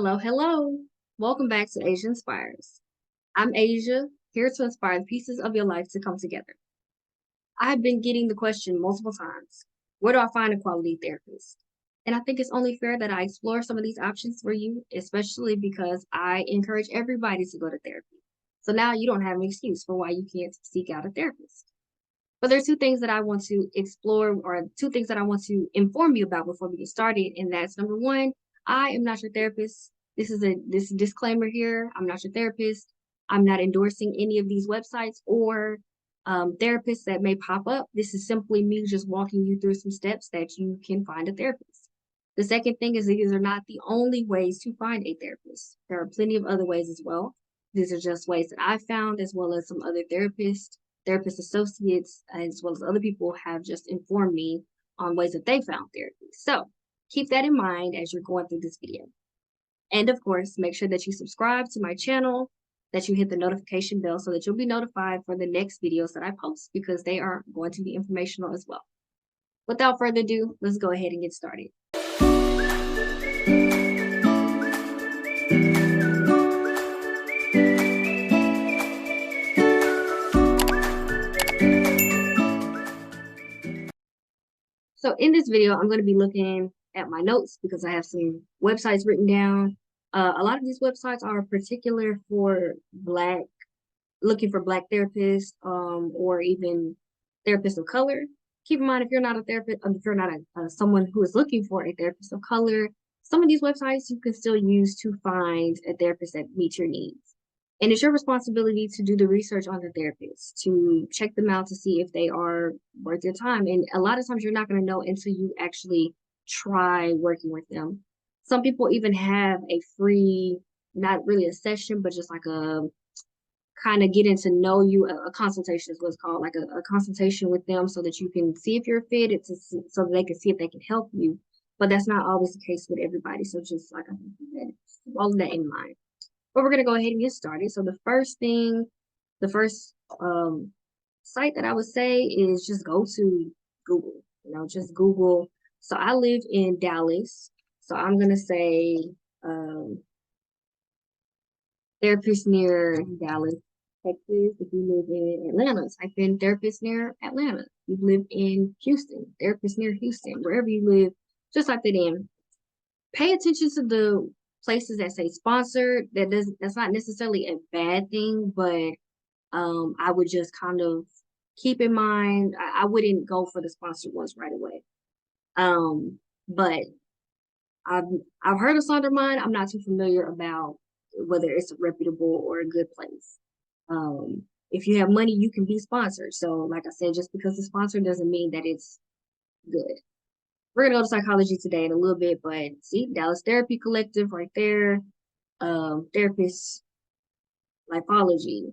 Hello, hello. Welcome back to Asia Inspires. I'm Asia, here to inspire the pieces of your life to come together. I've been getting the question multiple times, where do I find a quality therapist? And I think it's only fair that I explore some of these options for you, especially because I encourage everybody to go to therapy. So now you don't have an excuse for why you can't seek out a therapist. But there are two things that I want to explore, or two things that I want to inform you about before we get started. And that's number one, I am not your therapist. This disclaimer here. I'm not your therapist. I'm not endorsing any of these websites or therapists that may pop up. This is simply me just walking you through some steps that you can find a therapist. The second thing is these are not the only ways to find a therapist. There are plenty of other ways as well. These are just ways that I found, as well as some other therapist associates, as well as other people have just informed me on ways that they found therapy. So keep that in mind as you're going through this video. And of course, make sure that you subscribe to my channel, that you hit the notification bell so that you'll be notified for the next videos that I post because they are going to be informational as well. Without further ado, let's go ahead and get started. So in this video, I'm going to be looking at my notes because I have some websites written down. A lot of these websites are particular for looking for Black therapists, or even therapists of color. Keep in mind, if you're not a therapist, if you're not someone who is looking for a therapist of color, some of these websites you can still use to find a therapist that meets your needs. And it's your responsibility to do the research on the therapist, to check them out to see if they are worth your time. And a lot of times you're not going to know until you actually try working with them. Some people even have a free, not really a session, but just like a kind of getting to know you, a consultation is what's called, like a consultation with them so that you can see if you're fit, so that they can see if they can help you. But that's not always the case with everybody. So just like I said, all of that in mind. But we're going to go ahead and get started. So the first site that I would say is just go to Google, just Google. So I live in Dallas. So I'm going to say therapist near Dallas, Texas. If you live in Atlanta, type in therapist near Atlanta. If you live in Houston, therapist near Houston. Wherever you live, just type it in. Pay attention to the places that say sponsored. That's not necessarily a bad thing, but I would just kind of keep in mind, I wouldn't go for the sponsored ones right away. But I've heard of Sondermine. I'm not too familiar about whether it's a reputable or a good place. If you have money, you can be sponsored. So like I said, just because it's sponsored doesn't mean that it's good. We're gonna go to psychology today in a little bit, but see, Dallas Therapy Collective right there, therapist lifology.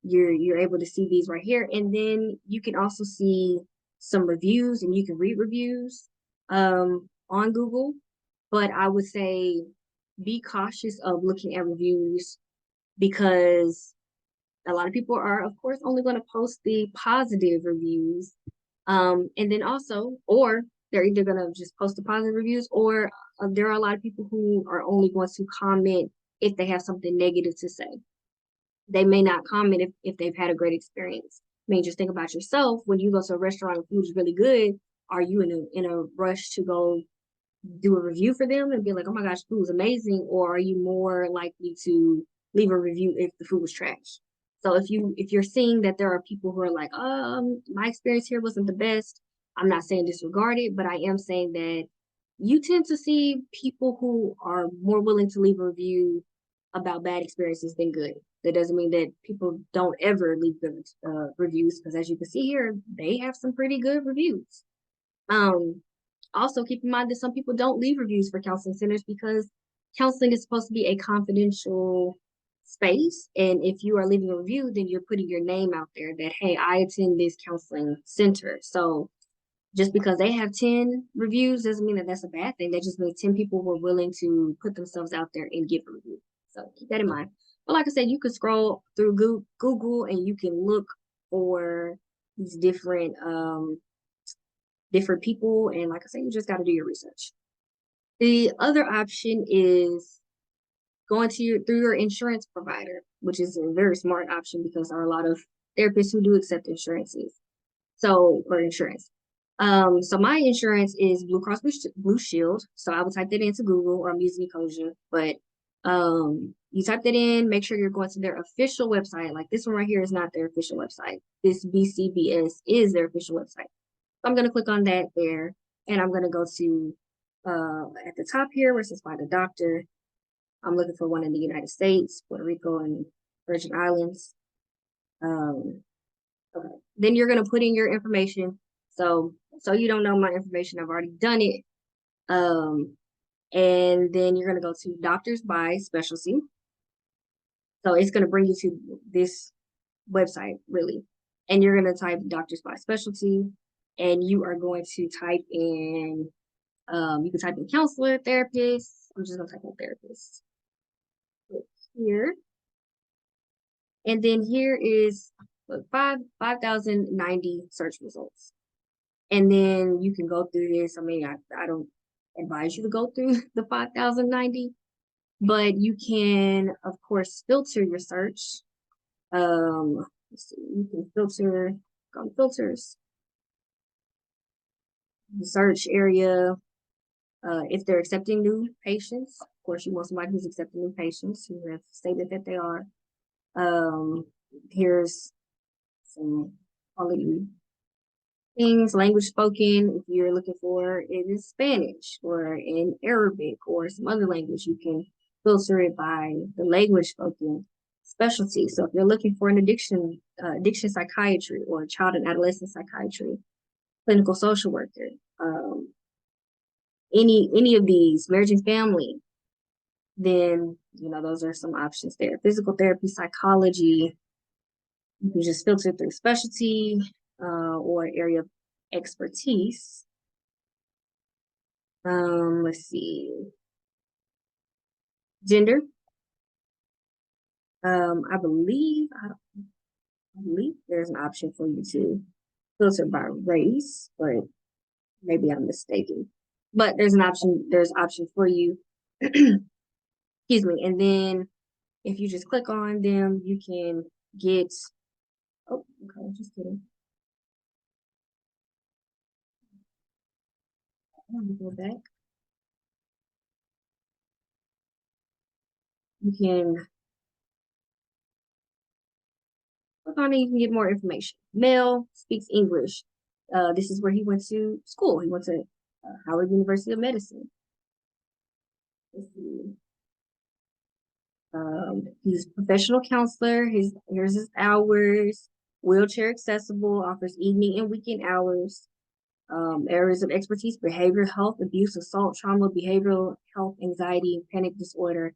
You're able to see these right here, and then you can also see some reviews, and you can read reviews on Google. But I would say be cautious of looking at reviews because a lot of people are, of course, only going to post the positive reviews. And then also, or they're either going to just post the positive reviews, or there are a lot of people who are only going to comment if they have something negative to say. They may not comment if they've had a great experience. I mean, just think about yourself. When you go to a restaurant and food is really good, are you in a rush to go do a review for them and be like, oh my gosh, food was amazing? Or are you more likely to leave a review if the food was trash? So if you're seeing that there are people who are like, my experience here wasn't the best, I'm not saying disregard it, but I am saying that you tend to see people who are more willing to leave a review about bad experiences than good. That doesn't mean that people don't ever leave good reviews, because as you can see here, they have some pretty good reviews. Also keep in mind that some people don't leave reviews for counseling centers because counseling is supposed to be a confidential space. And if you are leaving a review, then you're putting your name out there that, hey, I attend this counseling center. So just because they have 10 reviews doesn't mean that that's a bad thing. That just means 10 people were willing to put themselves out there and give a review. So keep that in mind. But like I said, you could scroll through Google and you can look for these different people. And like I said, you just got to do your research. The other option is going to through your insurance provider, which is a very smart option because there are a lot of therapists who do accept insurances. So, or insurance. So my insurance is Blue Cross Blue Shield. So I will type that into Google, or I'm using Ecosia. But you type that in, make sure you're going to their official website. Like this one right here is not their official website. This BCBS is their official website. So I'm gonna click on that there, and I'm gonna go to at the top here where it says find a doctor. I'm looking for one in the United States, Puerto Rico, and Virgin Islands. Um, okay. Then you're gonna put in your information. So you don't know my information. I've already done it. Um, and then you're gonna go to doctors by specialty. So it's gonna bring you to this website really, and you're gonna type doctors by specialty, and you are going to type in. You can type in counselor, therapist. I'm just gonna type in therapist here. And then here is look, 5,090 search results. And then you can go through this. I mean, I don't advise you to go through the 5,090, but you can, of course, filter your search. Let's see, you can filter, go to filters, the search area. If they're accepting new patients, of course, you want somebody who's accepting new patients who have stated that they are. Here's some quality things, language spoken. If you're looking for it in Spanish or in Arabic or some other language, you can filter it by the language spoken specialty. So if you're looking for an addiction psychiatry or child and adolescent psychiatry, clinical social worker, any of these, marriage and family, then those are some options there. Physical therapy, psychology, you can just filter through specialty or area of expertise. Let's see. Gender. I believe there's an option for you to filter by race, but maybe I'm mistaken. But there's option for you. Excuse me. And then if you just click on them, you can get, oh, okay, just kidding. Let me go back. You can click on it, you can get more information. Male, speaks English. This is where he went to school. He went to Howard University of Medicine. Let's see. He's a professional counselor. Here's his hours. Wheelchair accessible, offers evening and weekend hours. Areas of expertise: behavioral health, abuse, assault, trauma, behavioral health, anxiety, panic disorder,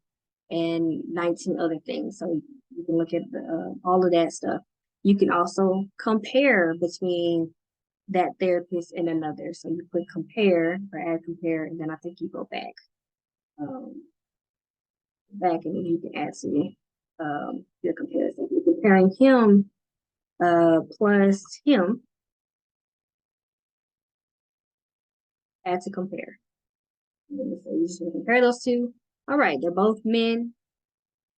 and 19 other things. So you can look at all of that stuff. You can also compare between that therapist and another. So you click compare or add compare, and then I think you go um, back, and then you can add to your comparison. You're comparing him plus him, add to compare. So you just compare those two. All right, they're both men.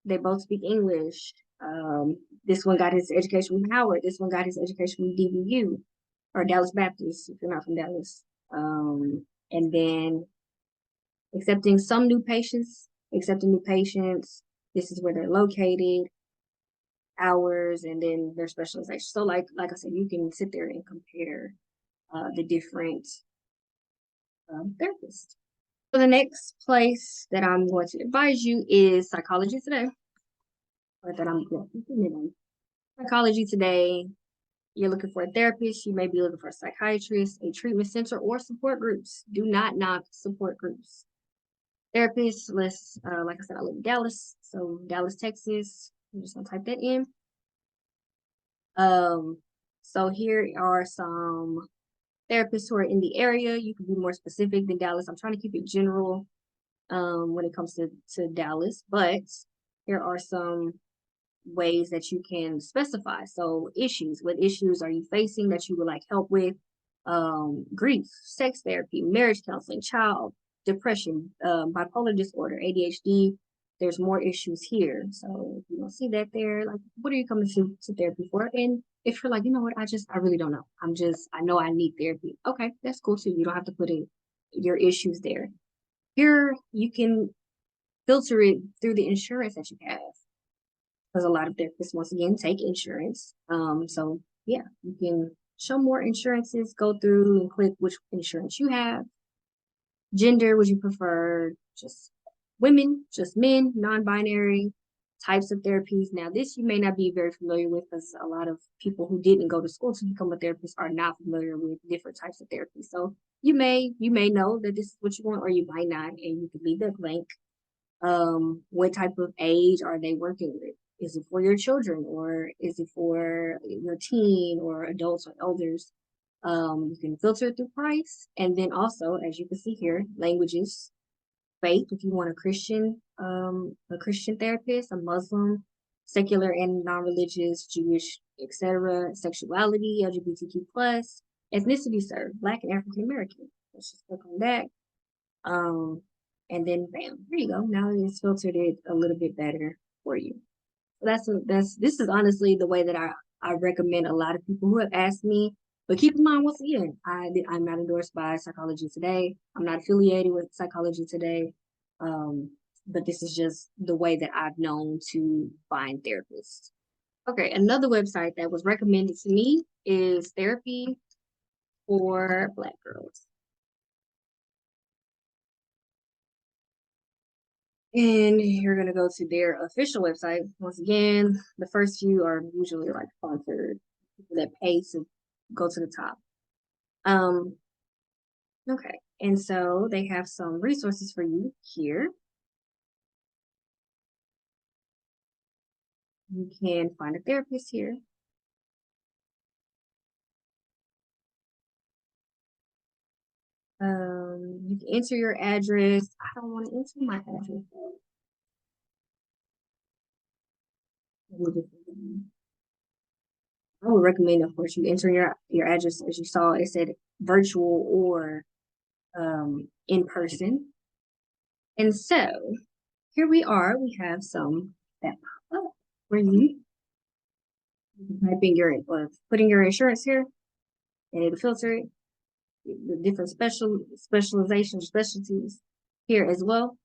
They both speak English. This one got his education from Howard. This one got his education from DBU or Dallas Baptist, if you're not from Dallas. And then accepting new patients. This is where they're located, hours, and then their specialization. So like I said, you can sit there and compare the different therapists. So the next place that I'm going to advise you is Psychology Today, or that I'm going to Psychology Today. You're looking for a therapist. You may be looking for a psychiatrist, a treatment center, or support groups. Do not knock support groups. Therapists, like I said, I live in Dallas. So Dallas, Texas. I'm just gonna type that in. So here are some therapists who are in the area. You can be more specific than Dallas. I'm trying to keep it general when it comes to Dallas, but here are some ways that you can specify. So issues, what issues are you facing that you would like help with? Grief, sex therapy, marriage counseling, child depression, bipolar disorder, ADHD, there's more issues here. So if you don't see that there, like, what are you coming to therapy for? And if you're like, you know what, I really don't know. I know I need therapy. Okay, that's cool too. You don't have to put your issues there. Here, you can filter it through the insurance that you have. Because a lot of therapists, once again, take insurance. So yeah, you can show more insurances, go through and click which insurance you have. Gender, would you prefer just women, just men, non-binary, types of therapies? Now, this you may not be very familiar with because a lot of people who didn't go to school to become a therapist are not familiar with different types of therapy. So you may know that this is what you want, or you might not, and you can leave that blank. What type of age are they working with? Is it for your children, or is it for your teen or adults or elders? You can filter it through price, and then also, as you can see here, languages, faith. If you want a Christian therapist, a Muslim, secular and non-religious, Jewish, etc. Sexuality, LGBTQ plus, ethnicity served, Black and African American. Let's just click on that. Um, and then bam, there you go. Now it's filtered it a little bit better for you. This is honestly the way that I recommend a lot of people who have asked me. But keep in mind, once again, I'm not endorsed by Psychology Today. I'm not affiliated with Psychology Today. But this is just the way that I've known to find therapists. Okay, another website that was recommended to me is Therapy for Black Girls. And you're going to go to their official website. Once again, the first few are usually like sponsored, people that pay to go to the top. Okay. And so they have some resources for you here. You can find a therapist here. You can enter your address. I don't want to enter my address. I would recommend, of course, you enter your address. As you saw, it said virtual or in person. And so here we are. We have some that pop up where you type in your or putting your insurance here, and it'll filter it. The different specialties here as well.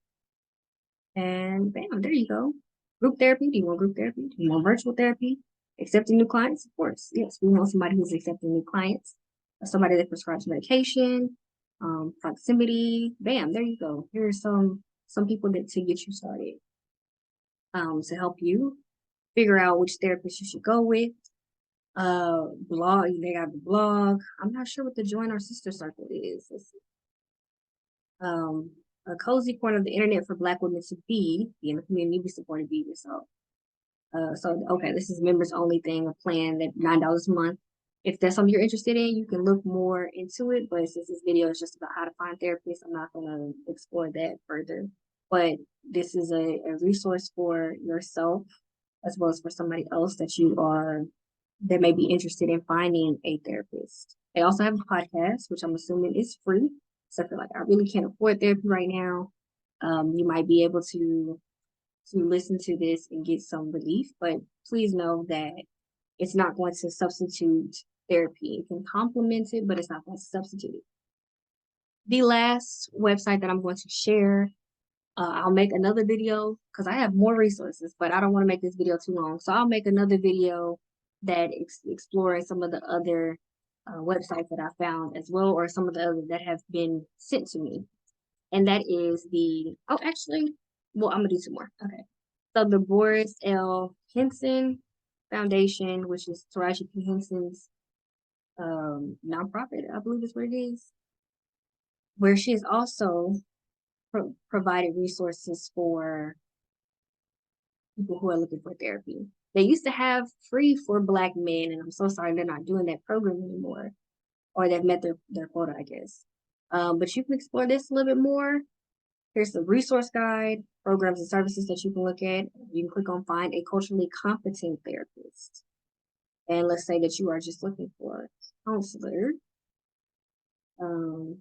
And bam, there you go. Group therapy. Do you want group therapy? Do you want virtual therapy? Accepting new clients? Of course. Yes, we want somebody who's accepting new clients. Somebody that prescribes medication, proximity. Bam, there you go. Here are some people that to get you started. To help you figure out which therapist you should go with. Blog, they got the blog. I'm not sure what the join our sister circle is. A cozy corner of the internet for Black women to be in the community, be supported, be yourself. So okay, this is members only thing, a plan that $9 a month. If that's something you're interested in, you can look more into it. But since this video is just about how to find therapists, I'm not gonna explore that further. But this is a resource for yourself as well as for somebody else that may be interested in finding a therapist. They also have a podcast, which I'm assuming is free. So if you're like, I really can't afford therapy right now, you might be able to listen to this and get some relief. But please know that it's not going to substitute therapy. It can complement it, but it's not going to substitute it. The last website that I'm going to share, I'll make another video because I have more resources, but I don't want to make this video too long. So I'll make another video that explores some of the other websites that I found as well, or some of the others that have been sent to me. And that is I'm gonna do two more. Okay. So the Boris L. Henson Foundation, which is Taraji P. Henson's nonprofit, I believe is what it is, where she has also provided resources for people who are looking for therapy. They used to have free for Black men, and I'm so sorry they're not doing that program anymore, or they've met their quota, I guess. But you can explore this a little bit more. Here's the resource guide, programs and services that you can look at. You can click on find a culturally competent therapist. And let's say that you are just looking for a counselor, and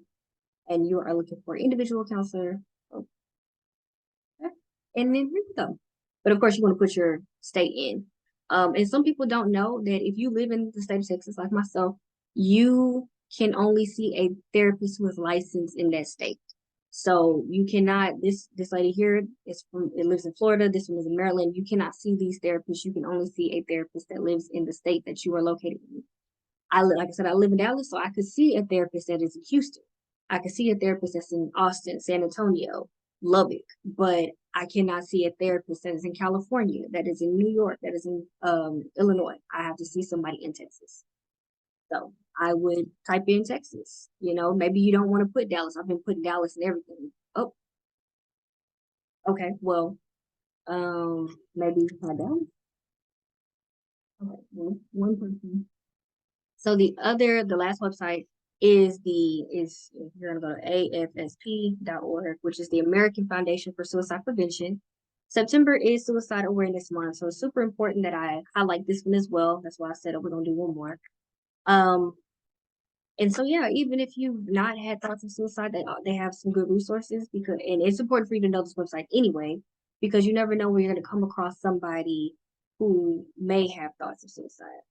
you are looking for an individual counselor. Okay. and then here you go. But of course, you want to put your state in. And some people don't know that if you live in the state of Texas, like myself, you can only see a therapist who is licensed in that state. So you cannot. This lady here is from. It lives in Florida. This one is in Maryland. You cannot see these therapists. You can only see a therapist that lives in the state that you are located in. Like I said, I live in Dallas, so I could see a therapist that is in Houston. I could see a therapist that's in Austin, San Antonio, Lubbock, but I cannot see a therapist that is in California, that is in New York, that is in Illinois. I have to see somebody in Texas. So I would type in Texas. You know, maybe you don't want to put Dallas. I've been putting Dallas and everything. Oh, okay. Well, maybe try Dallas. Okay, one person. So the last website is you're gonna go to afsp.org, which is the American Foundation for Suicide Prevention. September is Suicide Awareness Month, so it's super important that I highlight this one as well. That's why I said we're gonna do one more. Um, and so yeah, even if you've not had thoughts of suicide, they have some good resources because and it's important for you to know this website anyway, because you never know when you're gonna come across somebody who may have thoughts of suicide.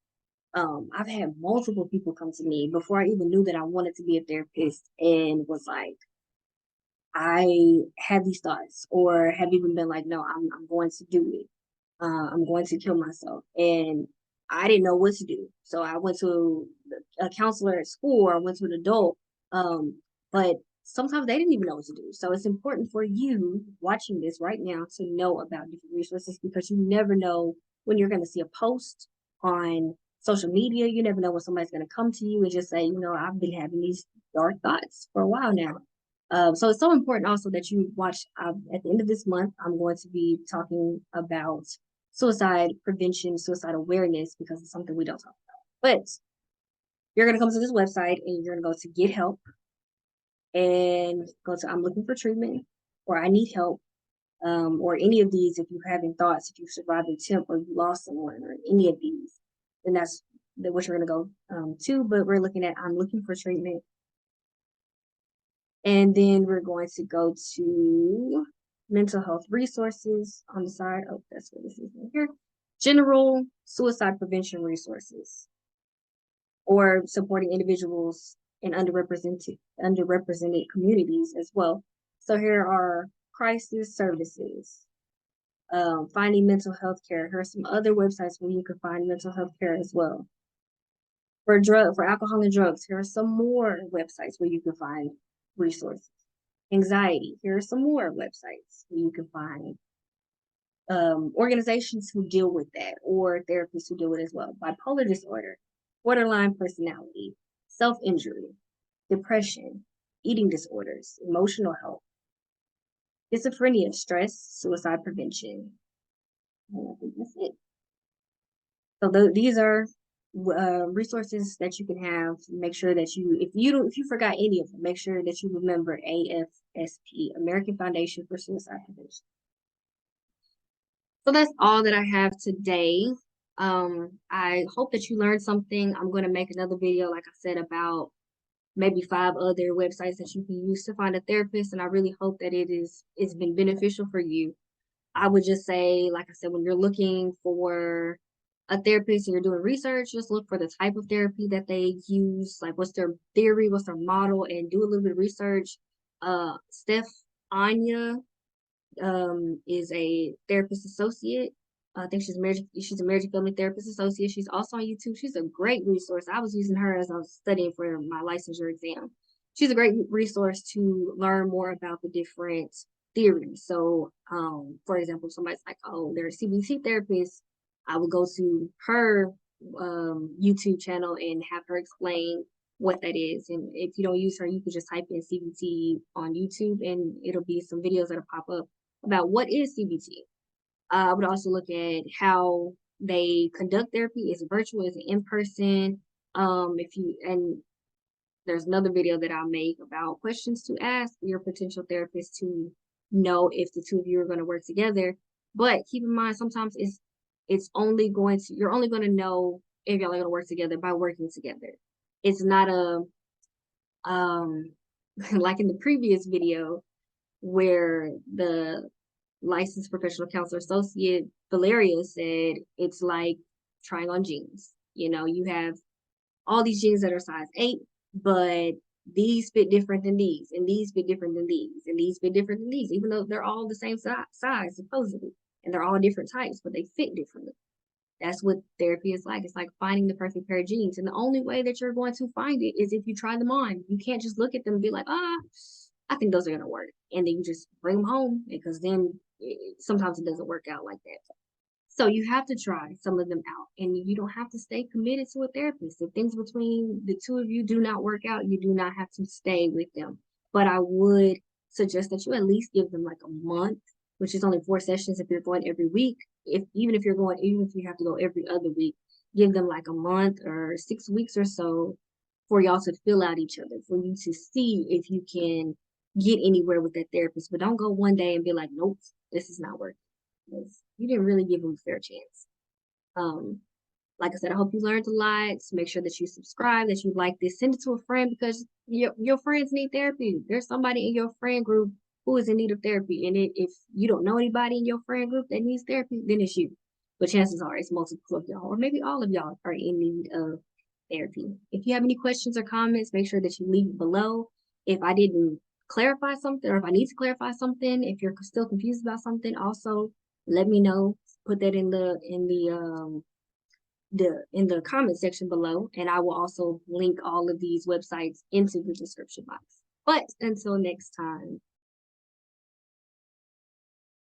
I've had multiple people come to me before I even knew that I wanted to be a therapist and was like, I had these thoughts, or have even been like, no, I'm going to do it. I'm going to kill myself. And I didn't know what to do. So I went to a counselor at school, or I went to an adult. But sometimes they didn't even know what to do. So it's important for you watching this right now to know about different resources, because you never know when you're going to see a post on social media. You never know when somebody's going to come to you and just say, you know, I've been having these dark thoughts for a while now. So it's so important also that you watch. At the end of this month, I'm going to be talking about suicide prevention, suicide awareness, because it's something we don't talk about. But you're going to come to this website and you're going to go to get help and go to I'm looking for treatment, or I need help, or any of these. If you're having thoughts, if you survived an attempt, or you lost someone, or any of these, then that's what you're going to go to. But we're looking at I'm looking for treatment. And then we're going to go to mental health resources on the side. Oh, that's what this is right here. General suicide prevention resources, or supporting individuals in underrepresented communities as well. So here are crisis services, finding mental health care. Here are some other websites where you can find mental health care as well. For alcohol and drugs, here are some more websites where you can find resources. Anxiety, here are some more websites where you can find organizations who deal with that, or therapists who deal with it as well. Bipolar disorder, borderline personality, self-injury, depression, eating disorders, emotional health, schizophrenia, stress, suicide prevention. And I think that's it. So these are resources that you can have. Make sure that if you forgot any of them, make sure that you remember AFSP, American Foundation for Suicide Prevention. So that's all that I have today. I hope that you learned something. I'm going to make another video, like I said, about maybe 5 other websites that you can use to find a therapist, and I really hope that it's been beneficial for you. I would just say, like I said, when you're looking for a therapist and you're doing research, just look for the type of therapy that they use, like what's their theory, what's their model, and do a little bit of research. Steph Anya is a therapist associate. I think she's a marriage and family therapist associate. She's also on YouTube. She's a great resource. I was using her as I was studying for my licensure exam. She's a great resource to learn more about the different theories. So, for example, if somebody's like, oh, they're a CBT therapist, I would go to her YouTube channel and have her explain what that is. And if you don't use her, you can just type in CBT on YouTube and it'll be some videos that'll pop up about what is CBT. I would also look at how they conduct therapy. Is it virtual? Is it in person? And there's another video that I'll make about questions to ask your potential therapist to know if the two of you are going to work together. But keep in mind, sometimes you're only going to know if y'all are going to work together by working together. It's not like in the previous video where licensed professional counselor associate Valeria said it's like trying on jeans. You know, you have all these jeans that are size 8, but these fit different than these, and these fit different than these, and these fit different than these, even though they're all the same size supposedly, and they're all different types, but they fit differently. That's what therapy is like. It's like finding the perfect pair of jeans. And the only way that you're going to find it is if you try them on. You can't just look at them and be like, I think those are going to work. And then you just bring them home because then sometimes it doesn't work out like that. So you have to try some of them out, and you don't have to stay committed to a therapist. If things between the two of you do not work out, you do not have to stay with them. But I would suggest that you at least give them like a month, which is only 4 sessions if you're going every week. Even if you have to go every other week, give them like a month or 6 weeks or so for y'all to fill out each other, for you to see if you can get anywhere with that therapist. But don't go one day and be like, nope, this is not working, because you didn't really give them a fair chance. Um, like I said, I hope you learned a lot. So make sure that you subscribe, that you like this, send it to a friend, because your friends need therapy. There's somebody in your friend group who is in need of therapy. And if you don't know anybody in your friend group that needs therapy, then it's you. But chances are it's multiple of y'all, or maybe all of y'all are in need of therapy. If you have any questions or comments, make sure that you leave it below. If I didn't clarify something, or if I need to clarify something, if you're still confused about something, also let me know. Put that in the comment section below, and I will also link all of these websites into the description box. But until next time.